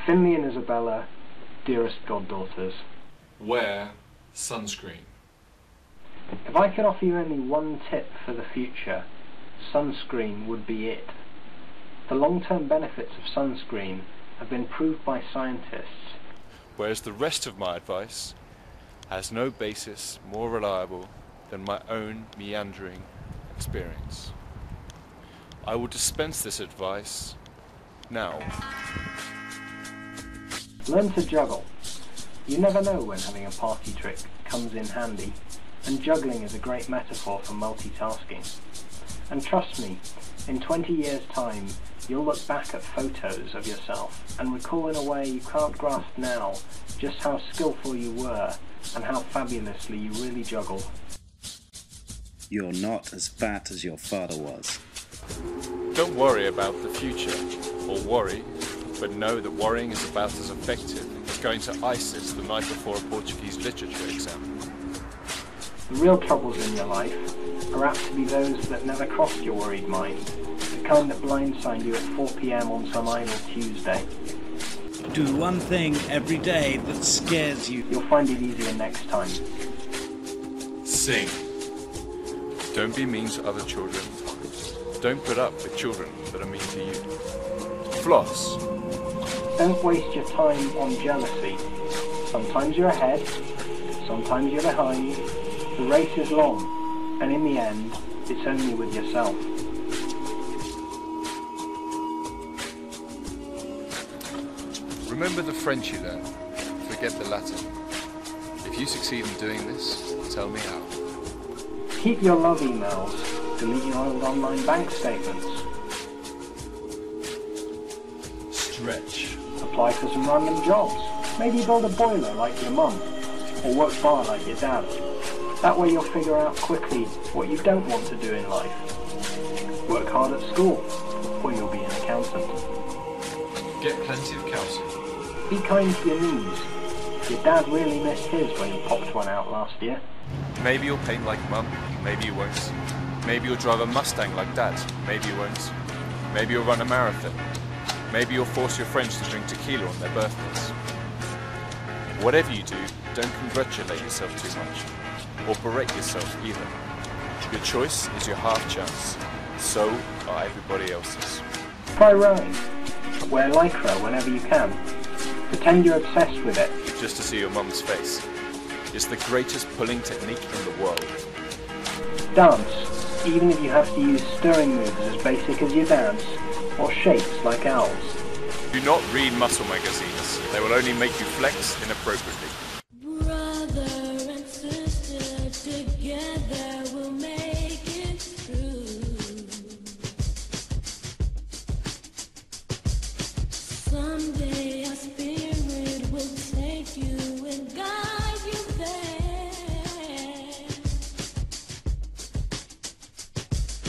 Finley and Isabella, dearest goddaughters. Wear sunscreen. If I could offer you only one tip for the future, sunscreen would be it. The long-term benefits of sunscreen have been proved by scientists. Whereas the rest of my advice has no basis more reliable than my own meandering experience. I will dispense this advice now. Learn to juggle. You never know when having a party trick comes in handy, and juggling is a great metaphor for multitasking. And trust me, in 20 years' time, you'll look back at photos of yourself and recall in a way you can't grasp now just how skillful you were and how fabulously you really juggled. You're not as fat as your father was. Don't worry about the future, or worry, but know that worrying is about as effective as going to ISIS the night before a Portuguese literature exam. The real troubles in your life are apt to be those that never crossed your worried mind, the kind that blindside you at 4 p.m. on some idle Tuesday. Do one thing every day that scares you. You'll find it easier next time. Sing. Don't be mean to other children. Don't put up with children that are mean to you. Floss. Don't waste your time on jealousy. Sometimes you're ahead, sometimes you're behind. The race is long, and in the end, it's only with yourself. Remember the French you learned. Forget the Latin. If you succeed in doing this, tell me how. Keep your love emails. Delete your old online bank statements. Stretch. Apply for some random jobs. Maybe build a boiler like your mum, or work bar like your dad. That way you'll figure out quickly what you don't want to do in life. Work hard at school, or you'll be an accountant. Get plenty of calcium. Be kind to your knees. Your dad really missed his when he popped one out last year. Maybe you'll paint like Mum, maybe you won't. Maybe you'll drive a Mustang like Dad, maybe you won't. Maybe you'll run a marathon. Maybe you'll force your friends to drink tequila on their birthdays. Whatever you do, don't congratulate yourself too much, or berate yourself either. Your choice is your half chance. So are everybody else's. Try rowing. Wear lycra whenever you can. Pretend you're obsessed with it. Just to see your mum's face. It's the greatest pulling technique in the world. Dance, even if you have to use stirring moves as basic as your dad's, or shapes like owls. Do not read muscle magazines. They will only make you flex inappropriately. Brother and sister together will make it through. Someday our spirit will take you and guide you there.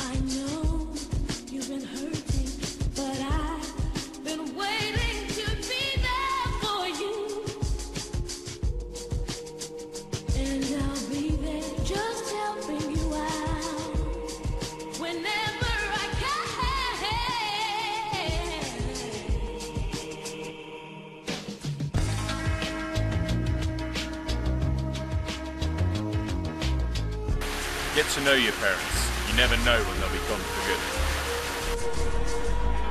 I know you've been hurting, but I've been waiting to be there for you. And I'll be there just helping you out whenever I can. Get to know your parents. You never know when they'll be gone for good.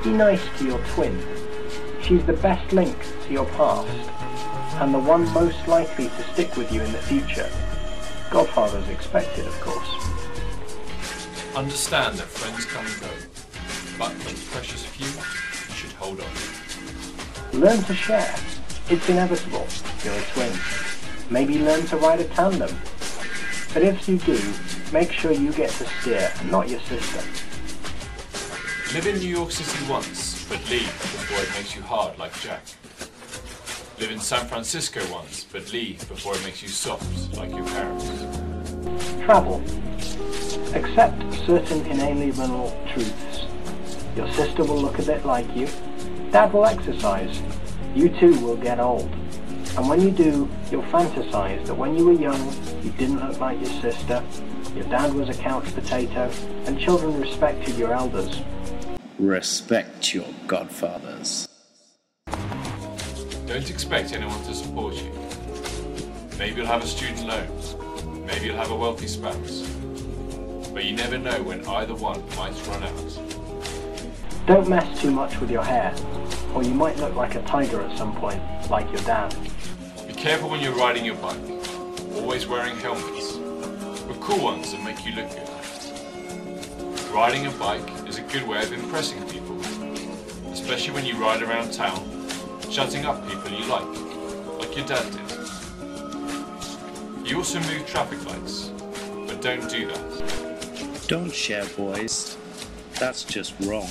Be nice to your twin. She's the best link to your past, and the one most likely to stick with you in the future. Godfathers expected, of course. Understand that friends come and go, but for the precious few, you should hold on. Learn to share. It's inevitable. You're a twin. Maybe learn to ride a tandem. But if you do, make sure you get to steer, and not your sister. Live in New York City once, but leave before it makes you hard like Jack. Live in San Francisco once, but leave before it makes you soft like your parents. Travel. Accept certain inalienable truths. Your sister will look a bit like you. Dad will exercise. You too will get old. And when you do, you'll fantasize that when you were young, you didn't look like your sister, your dad was a couch potato, and children respected your elders. Respect your godfathers. Don't expect anyone to support you. Maybe you'll have a student loan, maybe you'll have a wealthy spouse, but you never know when either one might run out. Don't mess too much with your hair, or you might look like a tiger at some point, like your dad. Be careful when you're riding your bike, always wearing helmets, but cool ones that make you look good. Riding a bike is a good way of impressing people, especially when you ride around town, shutting up people you like your dad did. You also move traffic lights, but don't do that. Don't share, boys. That's just wrong.